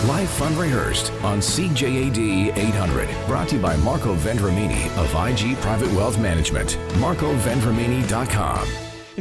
Life Unrehearsed on CJAD 800. Brought to you by Marco Vendramini of IG Private Wealth Management. MarcoVendramini.com.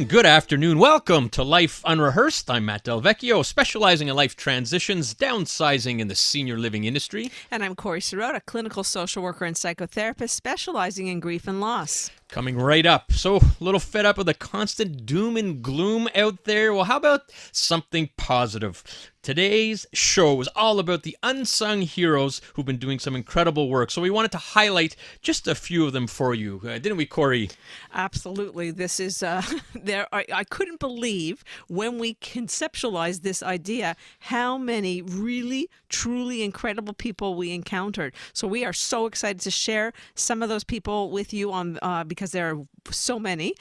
Good afternoon. Welcome to Life Unrehearsed. I'm Matt Delvecchio, specializing in life transitions, downsizing in the senior living industry. And I'm Corey Sirota, clinical social worker and psychotherapist, specializing in grief and loss. Coming right up. So, a little fed up with the constant doom and gloom out there. Well, how about something positive? Today's show is all about the unsung heroes who've been doing some incredible work. So we wanted to highlight just a few of them for you. Didn't we, Corey? Absolutely. This is, I couldn't believe when we conceptualized this idea how many really, truly incredible people we encountered. So we are so excited to share some of those people with you on because there are so many.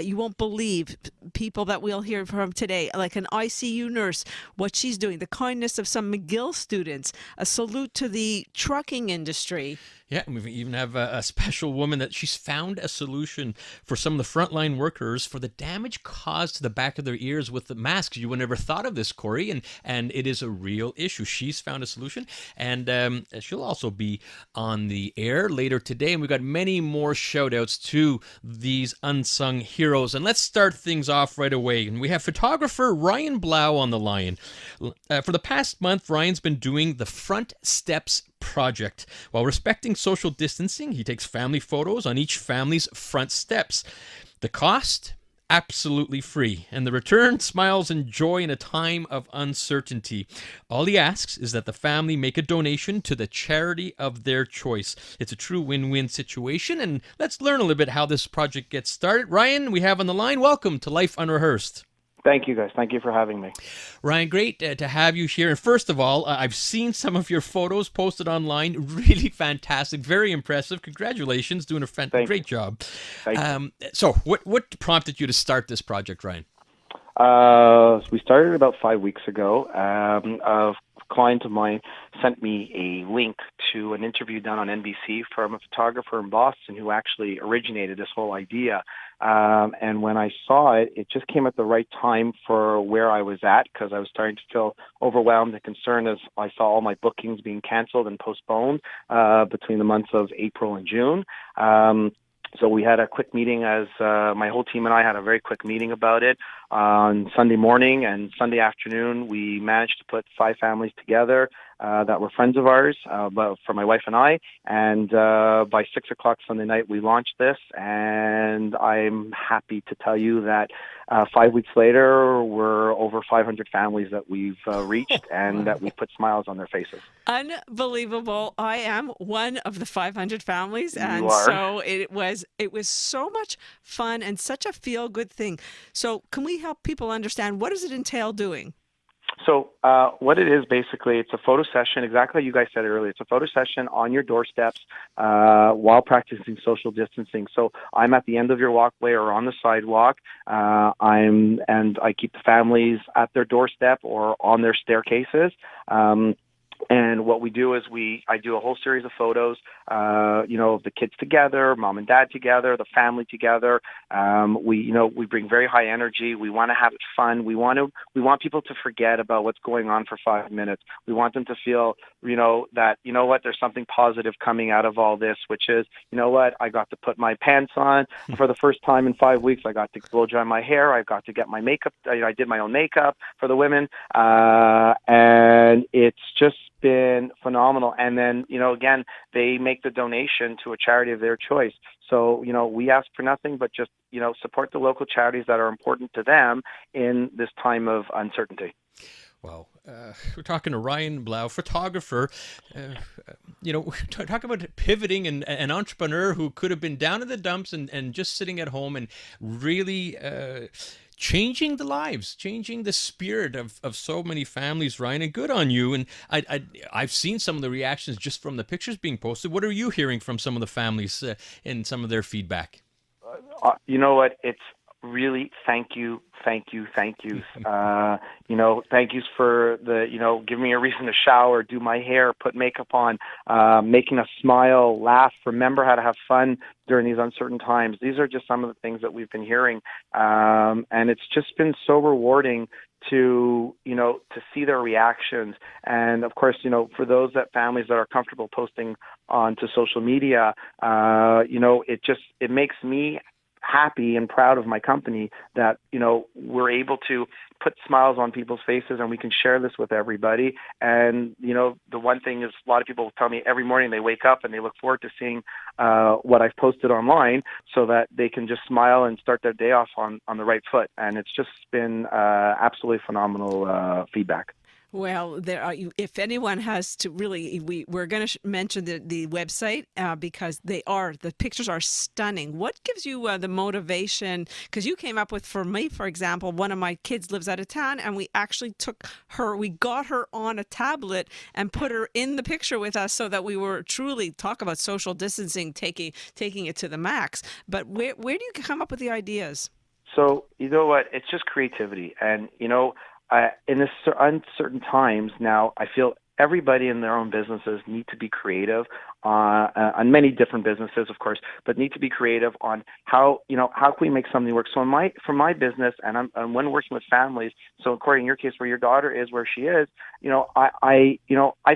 You won't believe people that we'll hear from today, like an ICU nurse, what she's doing, the kindness of some McGill students, a salute to the trucking industry. Yeah, and we even have a special woman that she's found a solution for some of the frontline workers for the damage caused to the back of their ears with the masks. You would never thought of this, Corey, and it is a real issue. She's found a solution, and she'll also be on the air later today. And we've got many more shout-outs to these unsung heroes. And let's start things off right away. And we have photographer Ryan Blau on the line. For the past month, Ryan's been doing the Front Steps project. While respecting social distancing, he takes family photos on each family's front steps. The cost? Absolutely free. And the return? Smiles and joy in a time of uncertainty. All he asks is that the family make a donation to the charity of their choice. It's a true win-win situation, and let's learn a little bit how this project gets started. Ryan, we have on the line. Welcome to Life Unrehearsed. Thank you, guys. Thank you for having me. Ryan, great to have you here. And first of all, I've seen some of your photos posted online. Really fantastic. Very impressive. Congratulations. Doing a great job. So what prompted you to start this project, Ryan? We started about 5 weeks ago. A client of mine sent me a link to an interview done on NBC from a photographer in Boston who actually originated this whole idea. And when I saw it, it just came at the right time for where I was at, because I was starting to feel overwhelmed and concerned as I saw all my bookings being canceled and postponed between the months of April and June. So we had a quick meeting as my whole team and I had a very quick meeting about it on Sunday morning, and Sunday afternoon we managed to put 5 families together that were friends of ours, but for my wife and I. And by 6 o'clock Sunday night, we launched this, and I'm happy to tell you that 5 weeks later, we're over 500 families that we've reached and that we put smiles on their faces. Unbelievable. I am one of the 500 families, and so it was so much fun and such a feel-good thing. So can we help people understand, what does it entail doing? So what it is, basically, it's a photo session, exactly like you guys said earlier. It's a photo session on your doorsteps while practicing social distancing. So I'm at the end of your walkway or on the sidewalk. I keep the families at their doorstep or on their staircases. And what we do is I do a whole series of photos, of the kids together, mom and dad together, the family together. We bring very high energy. We want to have it fun. We want people to forget about what's going on for 5 minutes. We want them to feel, that, there's something positive coming out of all this, which is, I got to put my pants on for the first time in 5 weeks. I got to blow dry my hair. I got to get my makeup. I did my own makeup for the women. And it's just been phenomenal. And then, again, they make the donation to a charity of their choice. So, we ask for nothing but just, support the local charities that are important to them in this time of uncertainty. Wow. We're talking to Ryan Blau, photographer. Talk about pivoting and an entrepreneur who could have been down in the dumps and just sitting at home and really changing the lives, changing the spirit of so many families, Ryan, and good on you. And I've seen some of the reactions just from the pictures being posted. What are you hearing from some of the families in some of their feedback? You know what? It's really thank you. Thank yous for giving me a reason to shower, do my hair, put makeup on, making us smile, laugh, remember how to have fun during these uncertain times. These are just some of the things that we've been hearing. And it's just been so rewarding to see their reactions. And of course, for those families that are comfortable posting onto social media, it makes me happy and proud of my company that we're able to put smiles on people's faces, and we can share this with everybody. And the one thing is, a lot of people tell me every morning they wake up and they look forward to seeing what I've posted online, so that they can just smile and start their day off on the right foot. And it's just been absolutely phenomenal feedback. Well, if anyone has to really, we're going to mention the website because the pictures are stunning. What gives you the motivation? Because you came up with, for me, for example, one of my kids lives out of town, and we actually we got her on a tablet and put her in the picture with us, so that we were truly, talk about social distancing, taking it to the max. But where do you come up with the ideas? So, you know what? It's just creativity. And, in this uncertain times now, I feel everybody in their own businesses need to be creative on many different businesses, of course, but need to be creative on how can we make something work. So for my business, and when working with families, so Corey, in your case, where your daughter is where she is, I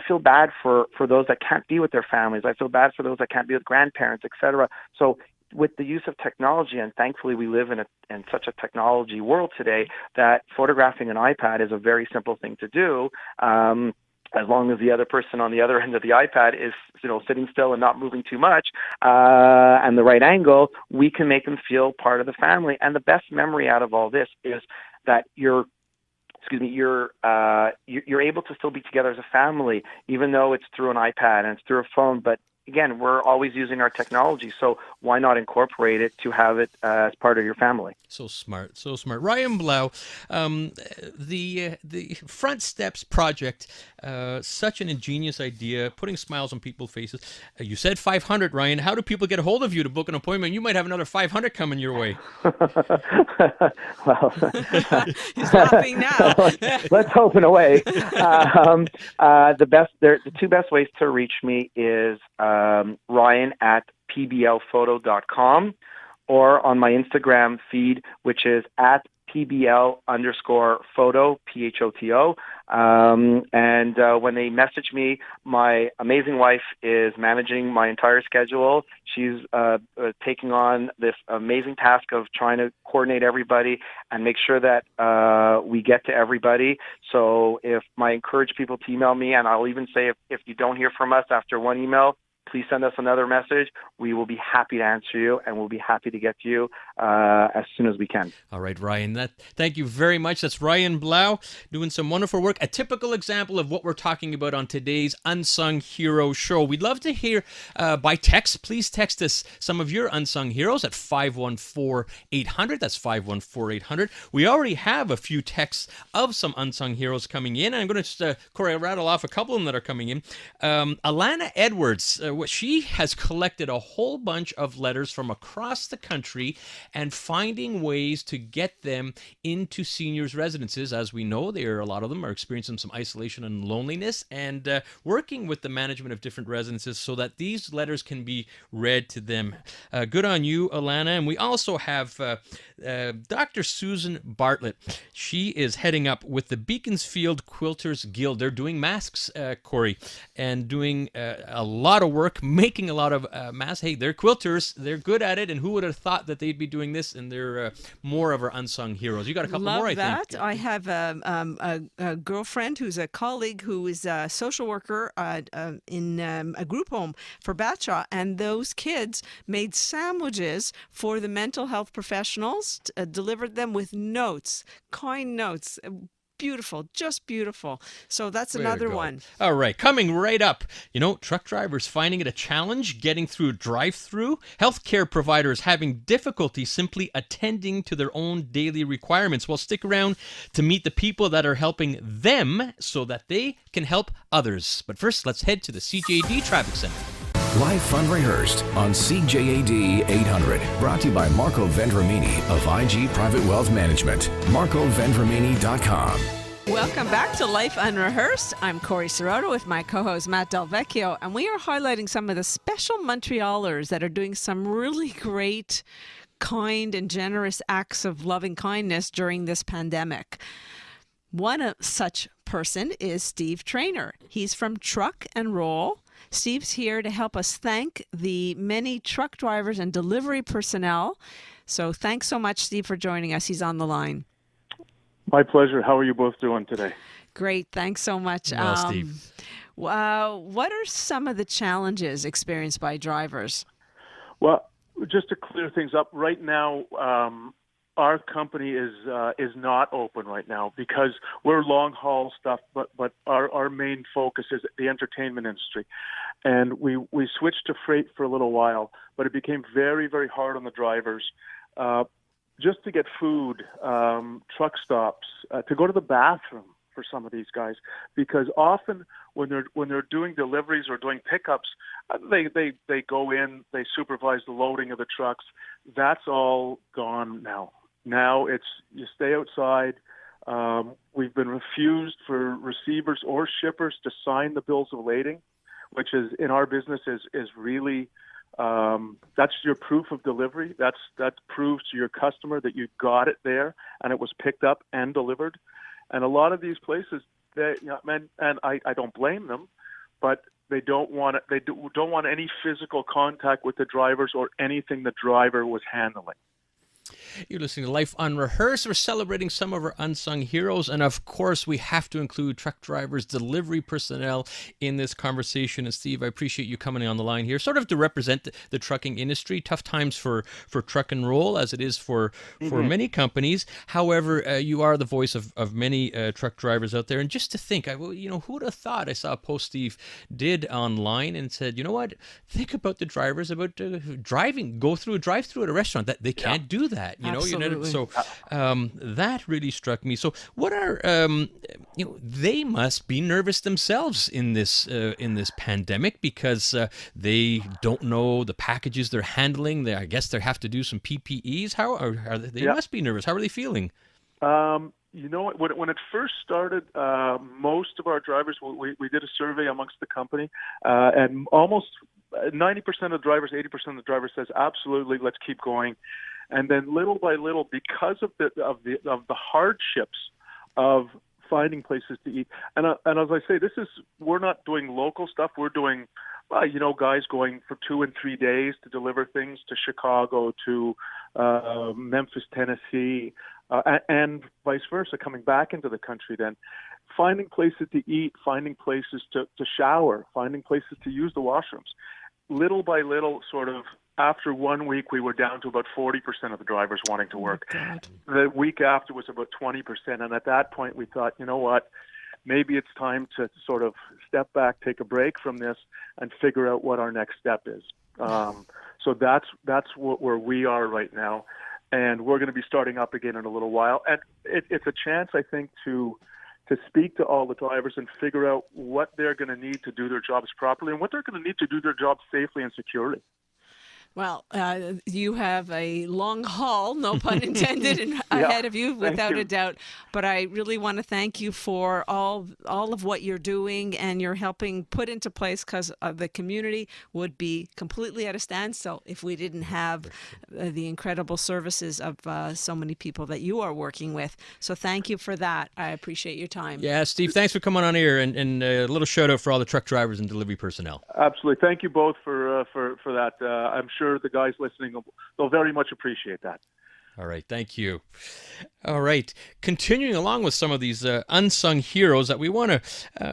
feel bad for those that can't be with their families. I feel bad for those that can't be with grandparents, etc. So with the use of technology, and thankfully we live in such a technology world today, that photographing an iPad is a very simple thing to do. As long as the other person on the other end of the iPad is, sitting still and not moving too much, and the right angle, we can make them feel part of the family. And the best memory out of all this is that you're able to still be together as a family, even though it's through an iPad and it's through a phone. But again, we're always using our technology, so why not incorporate it to have it as part of your family? So smart, so smart. Ryan Blau, the Front Steps project, such an ingenious idea, putting smiles on people's faces. You said 500, Ryan. How do people get a hold of you to book an appointment? You might have another 500 coming your way. Well, he's laughing now. Let's hope in a way. The two best ways to reach me is Ryan at pblphoto.com, or on my Instagram feed, which is at PBL_photo, PHOTO. And when they message me, my amazing wife is managing my entire schedule. She's taking on this amazing task of trying to coordinate everybody and make sure that we get to everybody. So I encourage people to email me, and I'll even say if you don't hear from us after one email, please send us another message. We will be happy to answer you, and we'll be happy to get to you as soon as we can. All right, Ryan. Thank you very much. That's Ryan Blau doing some wonderful work. A typical example of what we're talking about on today's Unsung Hero Show. We'd love to hear by text. Please text us some of your unsung heroes at 514-800. That's 514-800. We already have a few texts of some unsung heroes coming in. And I'm going to just, Corey, I'll rattle off a couple of them that are coming in. Alana Edwards, she has collected a whole bunch of letters from across the country and finding ways to get them into seniors' residences. As we know, a lot of them are experiencing some isolation and loneliness, and working with the management of different residences so that these letters can be read to them. Good on you, Alana. And we also have Dr. Susan Bartlett. She is heading up with the Beaconsfield Quilters Guild. They're doing masks, Corey, and doing a lot of work, making a lot of masks. Hey, they're quilters. They're good at it, and who would have thought that they'd be doing this? And they're more of our unsung heroes. You got a couple more, I think. I have a girlfriend who's a colleague who is a social worker in a group home for Batshaw, and those kids made sandwiches for the mental health professionals, delivered them with notes, kind notes. Beautiful, just beautiful. So that's another one. All right, coming right up. Truck drivers finding it a challenge getting through drive-through. Healthcare providers having difficulty simply attending to their own daily requirements. Well, stick around to meet the people that are helping them so that they can help others. But first, let's head to the CJD Traffic Center. Live Unrehearsed on CJAD 800. Brought to you by Marco Vendramini of IG Private Wealth Management. MarcoVendramini.com. Welcome back to Life Unrehearsed. I'm Corey Sirotto with my co-host Matt Del Vecchio, and we are highlighting some of the special Montrealers that are doing some really great, kind and generous acts of loving kindness during this pandemic. One such person is Steve Traynor. He's from Truck and Roll. Steve's here to help us thank the many truck drivers and delivery personnel. So thanks so much, Steve, for joining us. He's on the line. My pleasure. How are you both doing today? Great. Thanks so much. Well, Steve. What are some of the challenges experienced by drivers? Well, just to clear things up, right now, our company is not open right now because we're long haul stuff, but our main focus is the entertainment industry. And we switched to freight for a little while, but it became very, very hard on the drivers just to get food, truck stops, to go to the bathroom for some of these guys, because often when they're doing deliveries or doing pickups, they go in, they supervise the loading of the trucks. That's all gone now. Now it's you stay outside. We've been refused for receivers or shippers to sign the bills of lading, which is in our business is really that's your proof of delivery. That proves to your customer that you got it there and it was picked up and delivered. And a lot of these places, and I don't blame them, but they don't want any physical contact with the drivers or anything the driver was handling. You're listening to Life Unrehearsed. We're celebrating some of our unsung heroes. And of course, we have to include truck drivers, delivery personnel in this conversation. And Steve, I appreciate you coming on the line here, sort of to represent the trucking industry. Tough times for Truck and Roll, as it is for many companies. However, you are the voice of many truck drivers out there. And just to think, who would have thought? I saw a post Steve did online and said, you know what? Think about the drivers, about driving, go through a drive-through at a restaurant. That they can't do that. Absolutely. So that really struck me. So what are they must be nervous themselves in this pandemic because they don't know the packages they're handling. I guess they have to do some PPEs. How are they? They must be nervous. How are they feeling? You know what? When it first started, most of our drivers, we did a survey amongst the company, and almost 90% of the drivers, 80% of the drivers says absolutely, let's keep going. And then little by little, because of the hardships of finding places to eat, and as I say, we're not doing local stuff. We're doing, guys going for 2 and 3 days to deliver things to Chicago, to Memphis, Tennessee, and vice versa, coming back into the country. Then finding places to eat, finding places to shower, finding places to use the washrooms. Little by little, sort of. After 1 week, we were down to about 40% of the drivers wanting to work. The week after was about 20%. And at that point, we thought, you know what, maybe it's time to sort of step back, take a break from this, and figure out what our next step is. So that's where we are right now. And we're going to be starting up again in a little while. And it's a chance, I think, to speak to all the drivers and figure out what they're going to need to do their jobs properly and what they're going to need to do their jobs safely and securely. Well, you have a long haul, no pun intended, ahead of you, without a doubt. But I really want to thank you for all of what you're doing and you're helping put into place, because the community would be completely at a standstill if we didn't have the incredible services of so many people that you are working with. So thank you for that. I appreciate your time. Yeah, Steve, thanks for coming on here, and a little shout out for all the truck drivers and delivery personnel. Absolutely. Thank you both for that. I'm sure the guys listening, they'll very much appreciate that. All right. Thank you. All right. Continuing along with some of these unsung heroes that we want to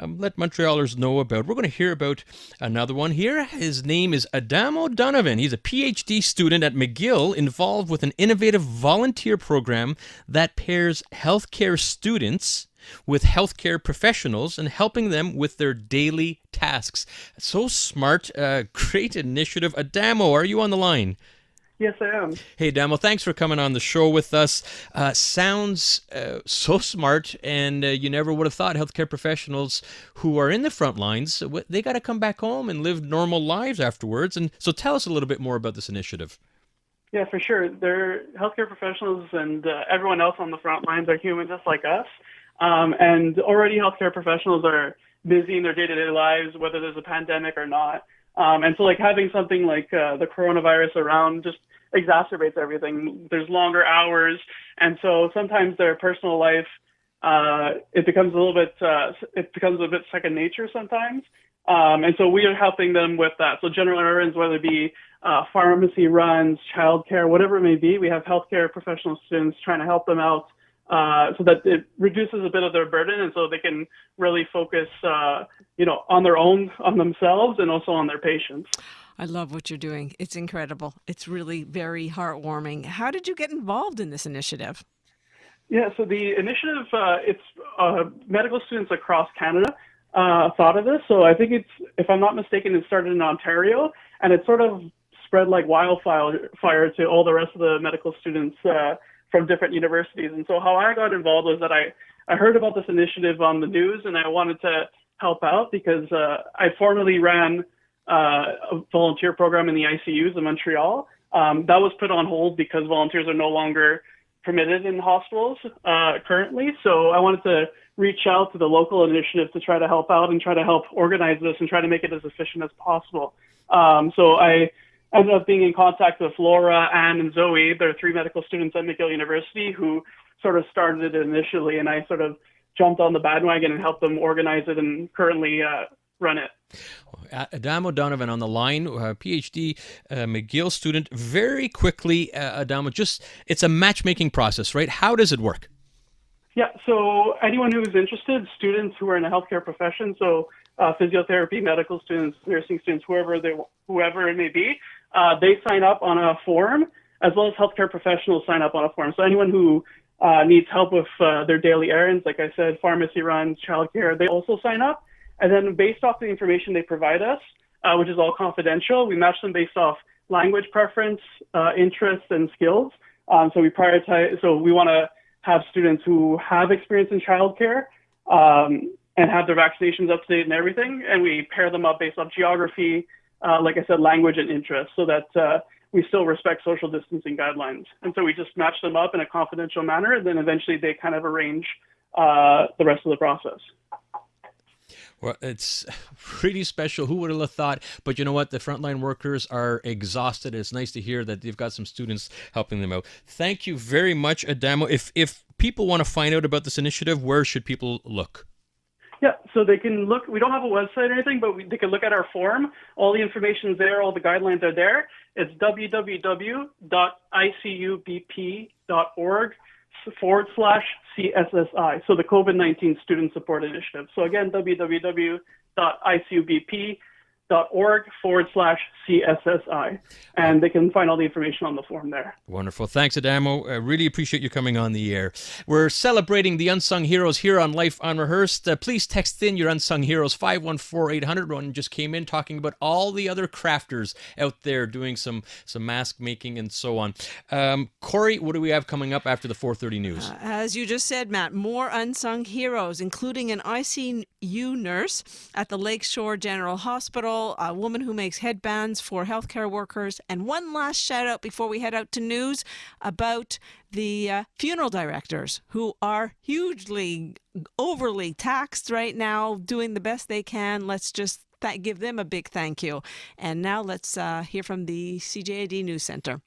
let Montrealers know about. We're going to hear about another one here. His name is Adamo Donovan. He's a PhD student at McGill involved with an innovative volunteer program that pairs healthcare students with healthcare professionals and helping them with their daily tasks. So smart, great initiative. Adamo, are you on the line? Yes, I am. Hey, Adamo, thanks for coming on the show with us. Sounds so smart, and you never would have thought healthcare professionals who are in the front lines, they got to come back home and live normal lives afterwards. And so tell us a little bit more about this initiative. Yeah, for sure. They're healthcare professionals, and everyone else on the front lines are human just like us. And already healthcare professionals are busy in their day-to-day lives, whether there's a pandemic or not. And so having something like the coronavirus around just exacerbates everything. There's longer hours. And so sometimes their personal life it becomes a bit second nature sometimes. And so we are helping them with that. So general errands, whether it be pharmacy runs, childcare, whatever it may be, we have healthcare professional students trying to help them out so that it reduces a bit of their burden, and so they can really focus, on their own, on themselves, and also on their patients. I love what you're doing. It's incredible. It's really very heartwarming. How did you get involved in this initiative? Yeah, so the initiative, it's medical students across Canada thought of this. So I think if I'm not mistaken, it started in Ontario, and it sort of spread like wildfire to all the rest of the medical students from different universities. And so how I got involved was that I heard about this initiative on the news, and I wanted to help out because I formerly ran a volunteer program in the ICUs in Montreal. That was put on hold because volunteers are no longer permitted in hospitals currently. So I wanted to reach out to the local initiative to try to help out and try to help organize this and try to make it as efficient as possible. So I ended up being in contact with Laura, Anne, and Zoe. They're 3 medical students at McGill University who sort of started it initially, and I sort of jumped on the bandwagon and helped them organize it and currently run it. Adamo Donovan on the line, PhD McGill student. Very quickly, Adamo, it's a matchmaking process, right? How does it work? Yeah, so anyone who's interested, students who are in the healthcare profession, so physiotherapy, medical students, nursing students, whoever it may be, they sign up on a form, as well as healthcare professionals sign up on a form. So anyone who needs help with their daily errands, like I said, pharmacy runs, childcare, they also sign up. And then based off the information they provide us, which is all confidential, we match them based off language preference, interests, and skills. So we prioritize. So we want to have students who have experience in childcare and have their vaccinations up to date and everything. And we pair them up based off geography, like I said, language and interest, so that we still respect social distancing guidelines. And so we just match them up in a confidential manner, and then eventually they kind of arrange the rest of the process. Well, it's pretty special. Who would have thought? But you know what? The frontline workers are exhausted. It's nice to hear that they've got some students helping them out. Thank you very much, Adamo. If people want to find out about this initiative, where should people look? Yeah, so they can look. We don't have a website or anything, but they can look at our form. All the information is there. All the guidelines are there. It's www.icubp.org/CSSI, so the COVID-19 Student Support Initiative. So again, www.icubp.org/CSSI, and they can find all the information on the form there. Wonderful. Thanks, Adamo. I really appreciate you coming on the air. We're celebrating the unsung heroes here on Life Unrehearsed. Please text in your unsung heroes, 514-800. One just came in talking about all the other crafters out there doing some mask making and so on. Corey, what do we have coming up after the 4:30 news? As you just said, Matt, more unsung heroes, including an ICU nurse at the Lakeshore General Hospital, a woman who makes headbands for healthcare workers, and one last shout out before we head out to news about the funeral directors who are hugely overly taxed right now, doing the best they can. Let's just give them a big thank you. And now let's hear from the CJAD News Center.